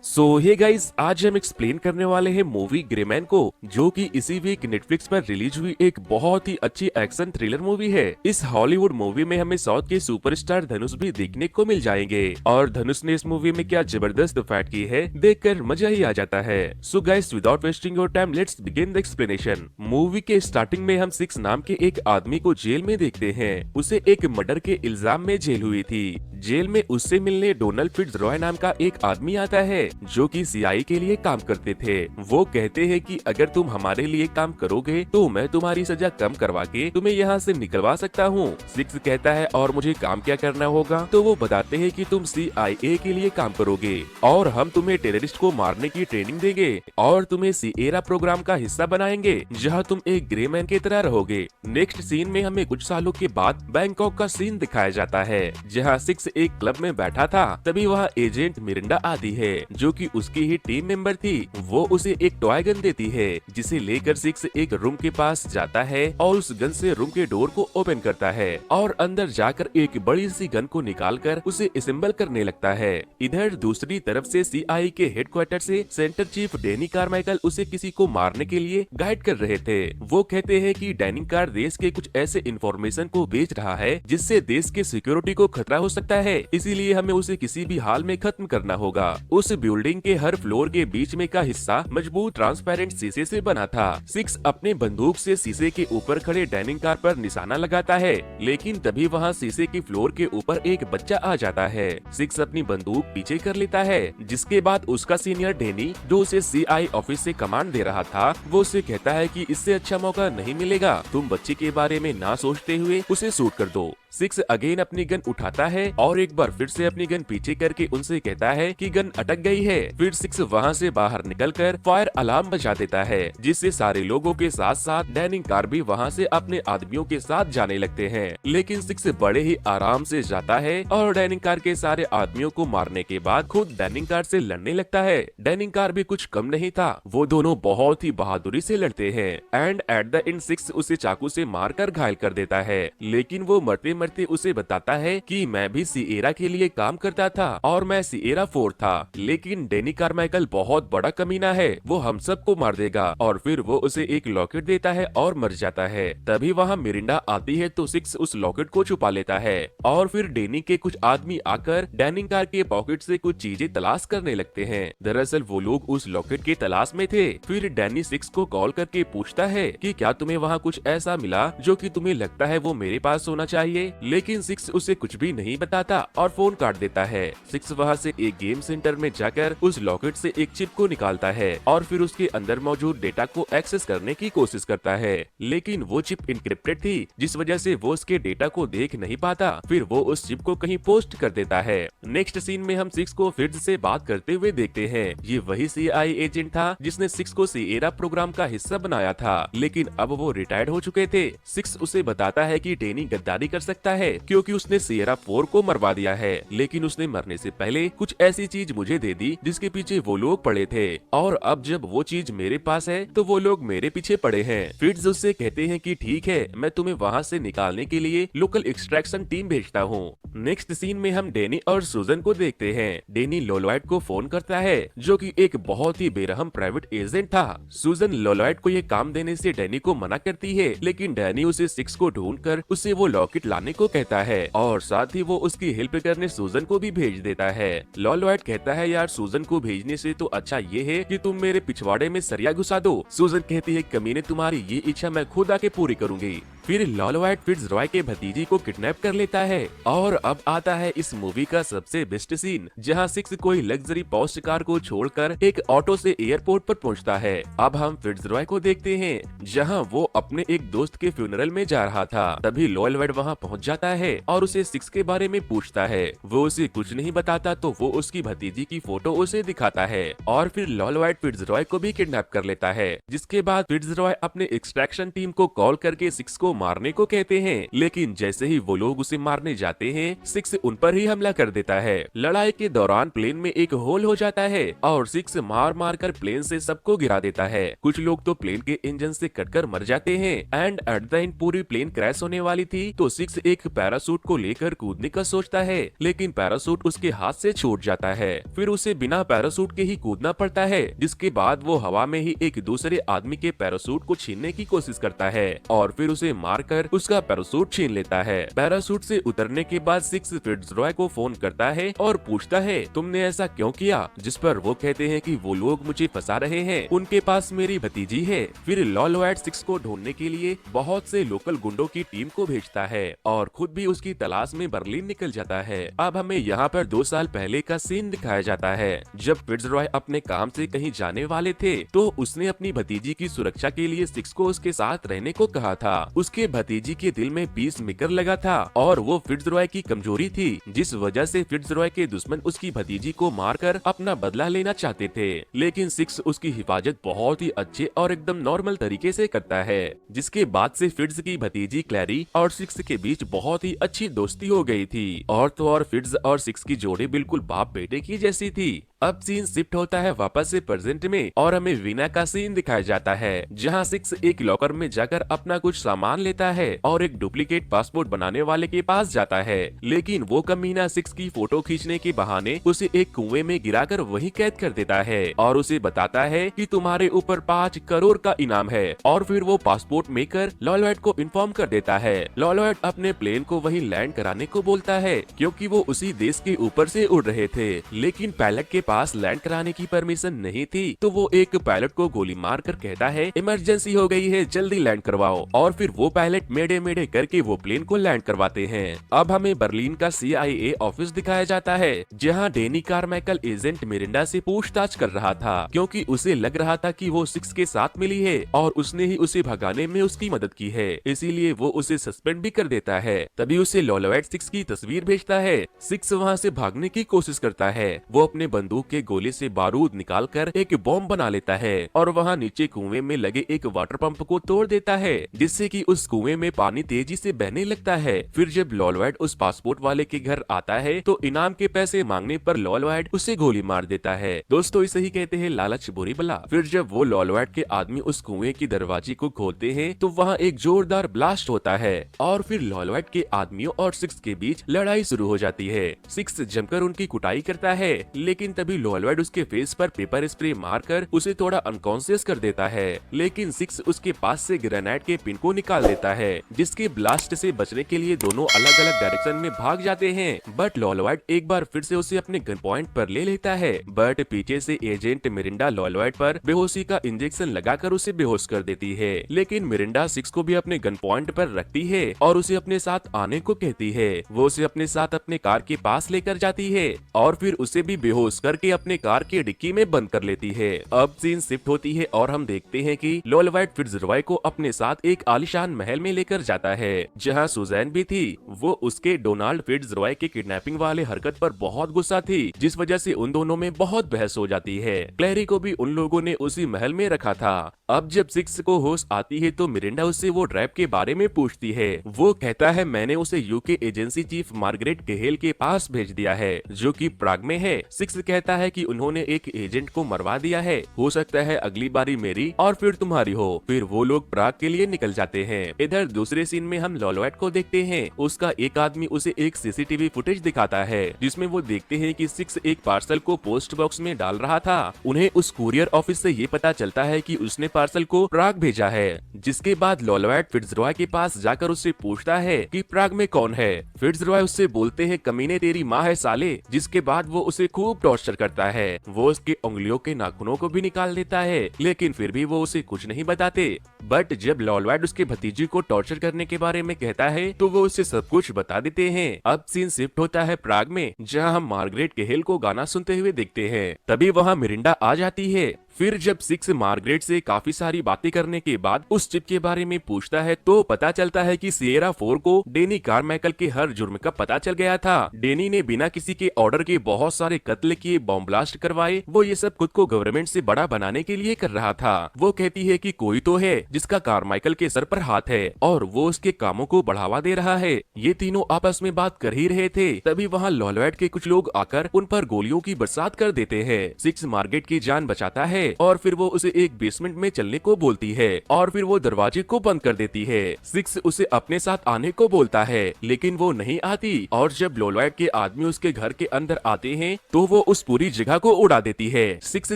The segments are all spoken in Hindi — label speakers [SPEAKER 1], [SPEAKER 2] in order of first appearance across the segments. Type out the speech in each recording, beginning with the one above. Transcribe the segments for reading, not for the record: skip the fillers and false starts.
[SPEAKER 1] सो हे गाइस, आज हम एक्सप्लेन करने वाले हैं मूवी ग्रेमैन को, जो कि इसी वीक नेटफ्लिक्स पर रिलीज हुई एक बहुत ही अच्छी एक्शन थ्रिलर मूवी है। इस हॉलीवुड मूवी में हमें साउथ के सुपरस्टार धनुष भी देखने को मिल जाएंगे और धनुष ने इस मूवी में क्या जबरदस्त फाइट की है, देखकर मजा ही आ जाता है। So guys, without wasting your time, let's begin the explanation. Movie के स्टार्टिंग में हम सिक्स नाम के एक आदमी को जेल में देखते हैं। उसे एक मर्डर के इल्जाम में जेल हुई थी। जेल में उससे मिलने डोनाल्ड फिट्जरॉय नाम का एक आदमी आता है, जो कि सीआईए के लिए काम करते थे। वो कहते हैं कि अगर तुम हमारे लिए काम करोगे तो मैं तुम्हारी सजा कम करवा के तुम्हें यहाँ से निकलवा सकता हूँ। सिक्स कहता है और मुझे काम क्या करना होगा, तो वो बताते हैं कि तुम सीआईए के लिए काम करोगे और हम तुम्हें टेररिस्ट को मारने की ट्रेनिंग देंगे और तुम्हें सिएरा प्रोग्राम का हिस्सा बनाएंगे, जहाँ तुम एक ग्रे मैन की तरह रहोगे। नेक्स्ट सीन में हमें कुछ सालों के बाद बैंकॉक का सीन दिखाया जाता है, जहाँ सिक्स एक क्लब में बैठा था। तभी वहाँ एजेंट मिरिंडा आती है, जो कि उसकी ही टीम मेंबर थी। वो उसे एक टॉय गन देती है, जिसे लेकर सिक्स एक रूम के पास जाता है और उस गन से रूम के डोर को ओपन करता है और अंदर जाकर एक बड़ी सी गन को निकालकर उसे असेंबल करने लगता है। इधर दूसरी तरफ से सीआईए के हेडक्वार्टर से सेंटर चीफ डैनी कारमाइकल उसे किसी को मारने के लिए गाइड कर रहे थे। वो कहते हैं कि डैनी कार देश के कुछ ऐसे इंफॉर्मेशन को बेच रहा है जिससे देश के सिक्योरिटी को खतरा हो सकता है, इसीलिए हमें उसे किसी भी हाल में खत्म करना होगा। उस बिल्डिंग के हर फ्लोर के बीच में का हिस्सा मजबूत ट्रांसपेरेंट शीशे से बना था। सिक्स अपने बंदूक से शीशे के ऊपर खड़े डाइनिंग कार पर निशाना लगाता है, लेकिन तभी वहाँ शीशे की फ्लोर के ऊपर एक बच्चा आ जाता है। सिक्स अपनी बंदूक पीछे कर लेता है, जिसके बाद उसका सीनियर डैनी, जो उसे सीआईए ऑफिस से कमांड दे रहा था, वो उसे कहता है कि इससे अच्छा मौका नहीं मिलेगा, तुम बच्चे के बारे में ना सोचते हुए उसे शूट कर दो। सिक्स अगेन अपनी गन उठाता है और एक बार फिर से अपनी गन पीछे करके उनसे कहता है कि गन अटक गई है। फिर सिक्स वहाँ से बाहर निकलकर फायर अलार्म बजा देता है, जिससे सारे लोगों के साथ साथ डाइनिंग कार भी वहाँ से अपने आदमियों के साथ जाने लगते हैं। लेकिन सिक्स बड़े ही आराम से जाता है और डाइनिंग कार के सारे आदमियों को मारने के बाद खुद डाइनिंग कार से लड़ने लगता है। डाइनिंग कार भी कुछ कम नहीं था, वो दोनों बहुत ही बहादुरी से लड़ते हैं and at the end six उसे चाकू से मारकर घायल कर देता है। लेकिन वो मरते मरते उसे बताता है कि मैं भी सिएरा के लिए काम करता था और मैं सिएरा 4 था, लेकिन डैनी कारमाइकल बहुत बड़ा कमीना है, वो हम सबको मार देगा। और फिर वो उसे एक लॉकेट देता है और मर जाता है। तभी वहाँ मिरिंडा आती है तो सिक्स उस लॉकेट को छुपा लेता है और फिर डैनी के कुछ आदमी आकर डाइनिंग कार के पॉकेट से कुछ चीजें तलाश करने लगते हैं। दरअसल वो लोग उस लॉकेट की तलाश में थे। फिर डैनी सिक्स को कॉल करके पूछता है कि क्या तुम्हें वहाँ कुछ ऐसा मिला जो कि तुम्हें लगता है वो मेरे पास होना चाहिए, लेकिन सिक्स उसे कुछ भी नहीं बताता और फोन काट देता है। सिक्स वहाँ से एक गेम सेंटर में जाकर उस लॉकेट से एक चिप को निकालता है और फिर उसके अंदर मौजूद डेटा को एक्सेस करने की कोशिश करता है, लेकिन वो चिप इनक्रिप्टेड थी, जिस वजह से वो उसके डेटा को देख नहीं पाता। फिर वो उस चिप को कहीं पोस्ट कर देता है। नेक्स्ट सीन में हम सिक्स को फिर से बात करते हुए देखते हैं। ये वही सीआईए एजेंट था जिसने सिक्स को सिएरा प्रोग्राम का हिस्सा बनाया था, लेकिन अब वो रिटायर्ड हो चुके थे। सिक्स उसे बताता है कि डैनी गद्दारी कर सकता है क्योंकि उसने सिएरा 4 को मरवा दिया है, लेकिन उसने मरने से पहले कुछ ऐसी चीज मुझे दे दी जिसके पीछे वो लोग पड़े थे, और अब जब वो चीज मेरे पास है तो वो लोग मेरे पीछे पड़े हैं। फिट्ज उससे कहते हैं कि ठीक है, मैं तुम्हें वहाँ से निकालने के लिए लोकल एक्सट्रैक्शन टीम भेजता हूँ। नेक्स्ट सीन में हम डैनी और सूजन को देखते हैं। डैनी लोलॉयड को फोन करता है, जो कि एक बहुत ही बेरहम प्राइवेट एजेंट था। सूजन लोलॉयड को ये काम देने से डैनी को मना करती है, लेकिन डैनी उसे सिक्स को ढूंढकर उसे वो लॉकेट लाने को कहता है और साथ ही वो उसकी हेल्प करने सूजन को भी भेज देता है। लोलॉयड कहता है, यार सूजन को भेजने से तो अच्छा ये है कि तुम मेरे पिछवाड़े में सरिया घुसा दो। सूजन कहती है, कमीने तुम्हारी ये इच्छा मैं खुद आके पूरी करूंगी। फिर लोलॉयड फिट्जरॉय के भतीजी को किडनैप कर लेता है और अब आता है इस मूवी का सबसे बेस्ट सीन, जहां सिक्स कोई लग्जरी पॉश कार को छोड़कर एक ऑटो से एयरपोर्ट पर पहुंचता है। अब हम फिट्जरॉय को देखते हैं, जहां वो अपने एक दोस्त के फ्यूनरल में जा रहा था। तभी लोलॉयड वहां पहुंच जाता है और उसे सिक्स के बारे में पूछता है। वो उसे कुछ नहीं बताता तो वो उसकी भतीजी की फोटो उसे दिखाता है और फिर लोलॉयड फिट्जरॉय को भी किडनैप कर लेता है, जिसके बाद फिट्जरॉय अपने एक्सट्रैक्शन टीम को कॉल करके सिक्स को मारने को कहते हैं, लेकिन जैसे ही वो लोग उसे मारने जाते हैं, सिक्स उन पर ही हमला कर देता है। लड़ाई के दौरान प्लेन में एक होल हो जाता है और सिक्स मार मार कर प्लेन से सबको गिरा देता है। कुछ लोग तो प्लेन के इंजन से कटकर मर जाते हैं। एंड एट द एंड पूरी प्लेन क्रैश होने वाली थी तो सिक्स एक पैरासूट को लेकर कूदने का सोचता है, लेकिन पैरासूट उसके हाथ से छूट जाता है। फिर उसे बिना पैरासूट के ही कूदना पड़ता है, जिसके बाद वो हवा में ही एक दूसरे आदमी के पैरासूट को छीनने की कोशिश करता है और फिर उसे मारकर उसका पैरासूट छीन लेता है। पैरासूट से उतरने के बाद सिक्स फिट्जरॉय को फोन करता है और पूछता है, तुमने ऐसा क्यों किया? जिस पर वो कहते हैं कि वो लोग मुझे फंसा रहे हैं, उनके पास मेरी भतीजी है। फिर लॉलवाइट सिक्स को ढूंढने के लिए बहुत से लोकल गुंडों की टीम को भेजता है और खुद भी उसकी तलाश में बर्लिन निकल जाता है। अब हमें यहाँ पर 2 साल पहले का सीन दिखाया जाता है, जब फिट्जरॉय अपने काम से कहीं जाने वाले थे तो उसने अपनी भतीजी की सुरक्षा के लिए सिक्स को उसके साथ रहने को कहा था। उसके भतीजी के दिल में पीस मेकर लगा था और वो फिट्जरॉय की कमजोरी थी, जिस वजह से फिट्जरॉय के दुश्मन उसकी भतीजी को मारकर अपना बदला लेना चाहते थे। लेकिन सिक्स उसकी हिफाजत बहुत ही अच्छे और एकदम नॉर्मल तरीके से करता है, जिसके बाद से फिट्ज की भतीजी क्लैरी और सिक्स के बीच बहुत ही अच्छी दोस्ती हो गई थी। और तो और फिट्ज और सिक्स की जोड़ी बिल्कुल बाप बेटे की जैसी थी। अब सीन शिफ्ट होता है वापस से प्रेजेंट में और हमें वीना का सीन दिखाया जाता है, जहां सिक्स एक लॉकर में जाकर अपना कुछ सामान लेता है और एक डुप्लीकेट पासपोर्ट बनाने वाले के पास जाता है। लेकिन वो कमीना सिक्स की फोटो खींचने के बहाने उसे एक कुएं में गिराकर वहीं कैद कर देता है और उसे बताता है कि तुम्हारे ऊपर 5 करोड़ का इनाम है। और फिर वो पासपोर्ट मेकर लॉलवाइट को इन्फॉर्म कर देता है। लॉलवाइट अपने प्लेन को वहीं लैंड कराने को बोलता है, क्योंकि वो उसी देश के ऊपर से उड़ रहे थे, लेकिन पायलट के पास लैंड कराने की परमिशन नहीं थी। तो वो एक पायलट को गोली मार कर कहता है, इमरजेंसी हो गई है, जल्दी लैंड करवाओ। और फिर वो पायलट मेडे मेडे करके वो प्लेन को लैंड करवाते हैं। अब हमें बर्लिन का CIA ऑफिस दिखाया जाता है, जहां डेनी कारमाइकल एजेंट मिरिंडा से पूछताछ कर रहा था, क्योंकि उसे लग रहा था कि वो सिक्स के साथ मिली है और उसने ही उसे भगाने में उसकी मदद की है, इसीलिए वो उसे सस्पेंड भी कर देता है। तभी उसे लॉलवाइट सिक्स की तस्वीर भेजता है। सिक्स वहाँ से भागने की कोशिश करता है। वो अपने बंदूक के गोले से बारूद निकालकर एक बॉम्ब बना लेता है और वहाँ नीचे कुएं में लगे एक वाटर पंप को तोड़ देता है, जिससे कि उस कुएं में पानी तेजी से बहने लगता है। फिर जब लॉलवाइट उस पासपोर्ट वाले के घर आता है तो इनाम के पैसे मांगने पर लॉलवाइट उसे गोली मार देता है। दोस्तों, इसे ही कहते हैं लालच बुरी बला। फिर जब वो लॉलवाइट के आदमी उस कुएं की दरवाजे को खोलते हैं तो वहाँ एक जोरदार ब्लास्ट होता है और फिर लॉलवाइट के आदमियों और सिक्स के बीच लड़ाई शुरू हो जाती है। सिक्स जमकर उनकी कुटाई करता है, लेकिन तभी लॉलवाइट उसके फेस पर पेपर स्प्रे मारकर उसे थोड़ा अनकॉन्शियस कर देता है। लेकिन सिक्स उसके पास से ग्रेनेड के पिन को निकाल देता है, जिसके ब्लास्ट से बचने के लिए दोनों अलग अलग डायरेक्शन में भाग जाते हैं। बट लॉलवाइट एक बार फिर से उसे अपने गन पॉइंट पर ले लेता है, बट पीछे से एजेंट मिरिंडा लॉलवाइट पर बेहोशी का इंजेक्शन लगाकर उसे बेहोश कर देती है। लेकिन मिरिंडा सिक्स को भी अपने गन पॉइंट पर रखती है और उसे अपने साथ आने को कहती है। वो उसे अपने साथ अपने कार के पास लेकर जाती है और फिर उसे भी बेहोश करके अपने कार की डिक्की में बंद कर लेती है। अब सीन शिफ्ट होती है और हम देखते हैं कि लॉलवाइट फिट्जरॉय को अपने साथ एक आलीशान महल में लेकर जाता है, जहां सुजैन भी थी। वो उसके डोनाल्ड फिट्जरॉय के किडनैपिंग वाले हरकत पर बहुत गुस्सा थी, जिस वजह से उन दोनों में बहुत बहस हो जाती है। क्लैरी को भी उन लोगों ने उसी महल में रखा था। अब जब सिक्स को होश आती है तो मिरिंडा उससे वो ट्रैप के बारे में पूछती है। वो कहता है, मैंने उसे यूके एजेंसी चीफ मार्गरेट केहेल के पास भेज दिया है, जो कि प्राग में है। सिक्स कहता है कि उन्होंने एक एजेंट को मरवा दिया है, हो सकता है अगली बारी मेरी और फिर तुम्हारी हो। फिर वो लोग प्राग के लिए निकल जाते हैं। इधर दूसरे सीन में हम लॉलवाइट को देखते हैं। उसका एक आदमी उसे एक CCTV फुटेज दिखाता है, जिसमें वो देखते हैं कि सिक्स एक पार्सल को पोस्ट बॉक्स में डाल रहा था। उन्हें उस कुरियर ऑफिस से ये पता चलता है कि उसने पार्सल को प्राग भेजा है, जिसके बाद लॉलवाइट फिट्जरॉय के पास जाकर उससे पूछता है कि प्राग में कौन है। फिट्जरॉय उससे बोलते हैं, कमीने तेरी माँ है साले। जिसके बाद वो उसे खूब टॉर्चर करता है। वो उसके उंगलियों के नाखूनों को भी निकाल देता है, लेकिन फिर भी वो उसे कुछ नहीं बताते। बट जब लॉलवाइट उसके भतीजी को टॉर्चर करने के बारे में कहता है तो वो उसे सब कुछ बता देते हैं। अब सीन शिफ्ट होता है प्राग में, जहां हम मार्गरेट केहेल को गाना सुनते हुए देखते हैं। तभी वहां मिरिंडा आ जाती है। फिर जब सिक्स मार्गरेट से काफी सारी बातें करने के बाद उस चिप के बारे में पूछता है तो पता चलता है कि सिएरा 4 को डेनी कारमाइकल के हर जुर्म का पता चल गया था। डेनी ने बिना किसी के ऑर्डर के बहुत सारे कत्ल किए, बॉम्ब ब्लास्ट करवाए। वो ये सब खुद को गवर्नमेंट से बड़ा बनाने के लिए कर रहा था। वो कहती है कि कोई तो है जिसका कारमाइकल के सर पर हाथ है और वो उसके कामों को बढ़ावा दे रहा है। ये तीनों आपस में बात कर ही रहे थे, तभी वहाँ लॉलवाइट के कुछ लोग आकर उन पर गोलियों की बरसात कर देते हैं। सिक्स मार्गरेट की जान बचाता है और फिर वो उसे एक बेसमेंट में चलने को बोलती है और फिर वो दरवाजे को बंद कर देती है। सिक्स उसे अपने साथ आने को बोलता है लेकिन वो नहीं आती और जब लॉलवाइट के आदमी उसके घर के अंदर आते हैं तो वो उस पूरी जगह को उड़ा देती है। सिक्स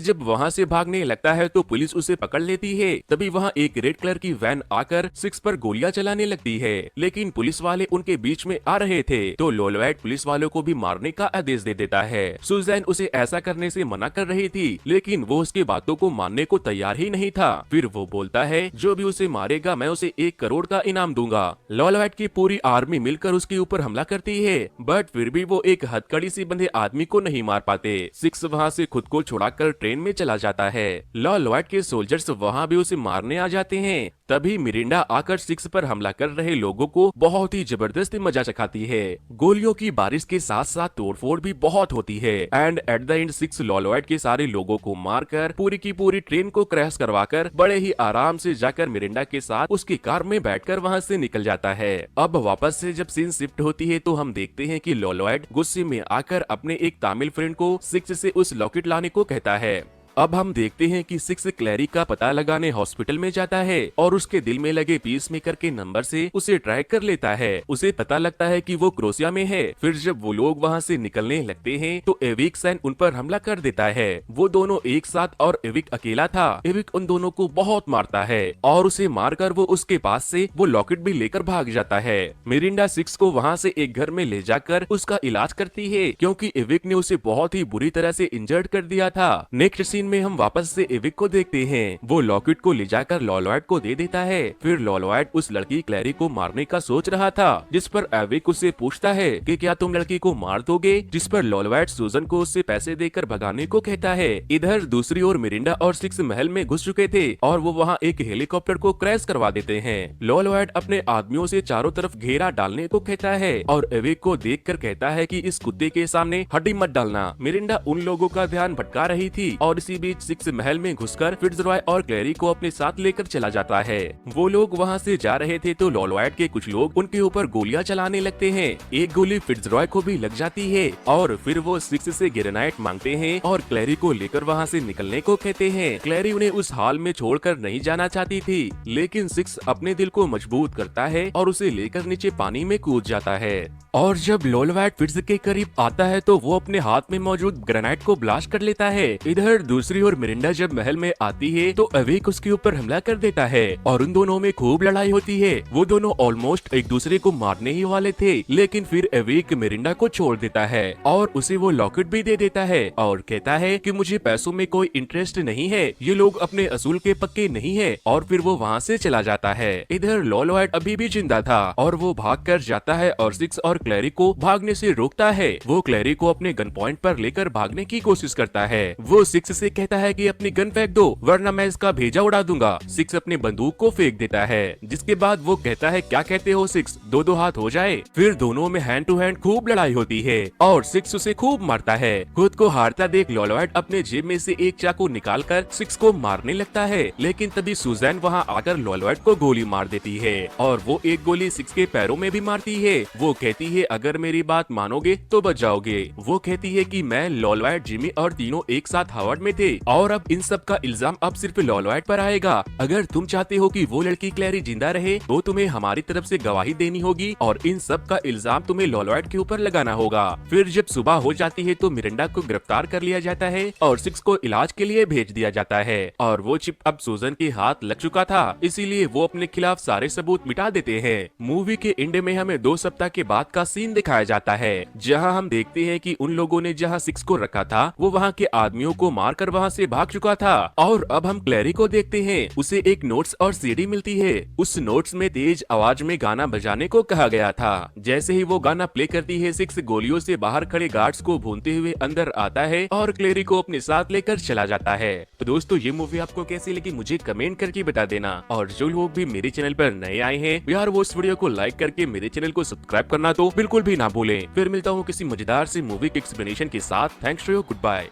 [SPEAKER 1] जब वहाँ से भागने लगता है तो पुलिस उसे पकड़ लेती है। तभी वहाँ एक रेड कलर की वैन आकर सिक्स पर गोलियां चलाने लगती है, लेकिन पुलिस वाले उनके बीच में आ रहे थे तो लॉलवाइट पुलिस वालों को भी मारने का आदेश दे देता है। सुजैन उसे ऐसा करने से मना कर रही थी लेकिन वो उसकी बातों को मानने को तैयार ही नहीं था। फिर वो बोलता है जो भी उसे मारेगा मैं उसे 1 करोड़ का इनाम दूंगा। लॉलवाइट की पूरी आर्मी मिलकर उसके ऊपर हमला करती है बट फिर भी वो एक हथकड़ी से बंधे आदमी को नहीं मार पाते। सिक्स वहाँ से खुद को छुड़ाकर ट्रेन में चला जाता है। लॉलवाइट के सोल्जर्स वहाँ भी उसे मारने आ जाते हैं। तभी मिरिंडा आकर सिक्स पर हमला कर रहे लोगों को बहुत ही जबरदस्त मजा चखाती है। गोलियों की बारिश के साथ साथ तोड़फोड़ भी बहुत होती है and at the end six लॉलवाइट के सारे लोगों को मारकर पूरी की पूरी ट्रेन को क्रैश करवाकर बड़े ही आराम से जाकर मिरिंडा के साथ उसकी कार में बैठकर वहां से निकल जाता है। अब वापस से जब सीन शिफ्ट होती है तो हम देखते हैं कि लॉलवाइट गुस्से में आकर अपने एक तमिल फ्रेंड को सिक्स से उस लॉकेट लाने को कहता है। अब हम देखते हैं कि सिक्स क्लैरी का पता लगाने हॉस्पिटल में जाता है और उसके दिल में लगे पीसमेकर के नंबर से उसे ट्रैक कर लेता है। उसे पता लगता है कि वो क्रोशिया में है। फिर जब वो लोग वहाँ से निकलने लगते हैं तो एविक सैन उन पर हमला कर देता है। वो दोनों एक साथ और एविक अकेला था। एविक उन दोनों को बहुत मारता है और उसे मारकर वो उसके पास से वो लॉकेट भी लेकर भाग जाता है। मिरिंडा सिक्स को वहाँ से एक घर में ले जाकर उसका इलाज करती है क्योंकि एविक ने उसे बहुत ही बुरी तरह से इंजर्ड कर दिया था। नेक्स्ट में हम वापस से एविक को देखते हैं। वो लॉकेट को ले जाकर लॉलवाइट को दे देता है। फिर लॉलवाइट उस लड़की क्लैरी को मारने का सोच रहा था जिस पर एविक उसे पूछता है कि क्या तुम लड़की को मार दोगे, जिस पर लॉलवाइट सूजन को उससे पैसे देकर भगाने को कहता है। इधर दूसरी ओर मिरिंडा और सिक्स महल में घुस चुके थे और वो वहाँ एक हेलीकॉप्टर को क्रैश करवा देते हैं। लॉलवाइट अपने आदमियों से चारों तरफ घेरा डालने को कहता है और एविक को देखकर कहता है कि इस कुत्ते के सामने हड्डी मत डालना। मिरिंडा उन लोगों का ध्यान भटका रही थी और इसी बीच सिक्स महल में घुसकर फिट्जरॉय और क्लैरी को अपने साथ लेकर चला जाता है। वो लोग वहाँ से जा रहे थे तो लॉलवाइट के कुछ लोग उनके ऊपर गोलियां चलाने लगते हैं। एक गोली फिट्जरॉय को भी लग जाती है और फिर वो सिक्स से ग्रेनाइट मांगते हैं और क्लैरी को लेकर वहाँ से निकलने को कहते हैं। क्लैरी उन्हें उस हाल में छोड़कर नहीं जाना चाहती थी लेकिन सिक्स अपने दिल को मजबूत करता है और उसे लेकर नीचे पानी में कूद जाता है। और जब लॉलवाइट फिट्ज के करीब आता है तो वो अपने हाथ में मौजूद ग्रेनाइट को ब्लास्ट कर लेता है। इधर दूसरी ओर मिरिंडा जब महल में आती है तो एविक उसके ऊपर हमला कर देता है और उन दोनों में खूब लड़ाई होती है। वो दोनों ऑलमोस्ट एक दूसरे को मारने ही वाले थे लेकिन फिर एविक मिरिंडा को छोड़ देता है और उसे वो लॉकेट भी दे देता है और कहता है कि मुझे पैसों में कोई इंटरेस्ट नहीं है, ये लोग अपने असूल के पक्के नहीं है और फिर वो वहाँ से चला जाता है। इधर लॉलवाइट अभी भी जिंदा था और वो भाग कर जाता है और सिक्स और क्लैरी को भागने से रोकता है। वो क्लैरी को अपने गन पॉइंट पर लेकर भागने की कोशिश करता है। वो सिक्स से कहता है कि अपनी गन फेंक दो वरना मैं इसका भेजा उड़ा दूंगा। सिक्स अपनी बंदूक को फेंक देता है जिसके बाद वो कहता है क्या कहते हो सिक्स, दो दो हाथ हो जाए। फिर दोनों में हैंड टू हैंड खूब लड़ाई होती है और सिक्स उसे खूब मारता है। खुद को हारता देख लॉलवाइट अपने जेब में से एक चाकू निकालकर सिक्स को मारने लगता है लेकिन तभी सुजैन वहाँ आकर लॉलवाइट को गोली मार देती है और वो एक गोली सिक्स के पैरों में भी मारती है। वो कहती है अगर मेरी बात मानोगे तो बच जाओगे। वो कहती है कि मैं, लॉलवाइट, जिमी और तीनों एक साथ हार्वर्ड में थे और अब इन सब का इल्जाम अब सिर्फ लॉलवाइट पर आएगा। अगर तुम चाहते हो कि वो लड़की क्लैरी जिंदा रहे तो तुम्हें हमारी तरफ से गवाही देनी होगी और इन सब का इल्जाम तुम्हें लॉलवाइट के ऊपर लगाना होगा। फिर जब सुबह हो जाती है तो मिरिंडा को गिरफ्तार कर लिया जाता है और सिक्स को इलाज के लिए भेज दिया जाता है और वो चिप अब सुजन के हाथ लग चुका था इसीलिए वो अपने खिलाफ सारे सबूत मिटा देते हैं। मूवी के एंड में हमें 2 सप्ताह के बाद का सीन दिखाया जाता है जहां हम देखते हैं कि उन लोगों ने जहां सिक्स को रखा था वो वहां के आदमियों को मारकर वहाँ से भाग चुका था। और अब हम क्लैरी को देखते हैं, उसे एक नोट्स और सीडी मिलती है। उस नोट्स में तेज आवाज में गाना बजाने को कहा गया था। जैसे ही वो गाना प्ले करती है, सिक्स गोलियों से बाहर खड़े गार्ड्स को भूनते हुए अंदर आता है और क्लैरी को अपने साथ लेकर चला जाता है। तो दोस्तों, ये मूवी आपको कैसी लगी मुझे कमेंट करके बता देना। और जो लोग भी मेरे चैनल पर नए आए हैं यार, वो इस वीडियो को लाइक करके मेरे चैनल को सब्सक्राइब करना तो बिल्कुल भी ना भूलें। फिर मिलता हूँ किसी मजेदार सी मूवी के एक्सप्लेनेशन के साथ। Thanks to you, good bye.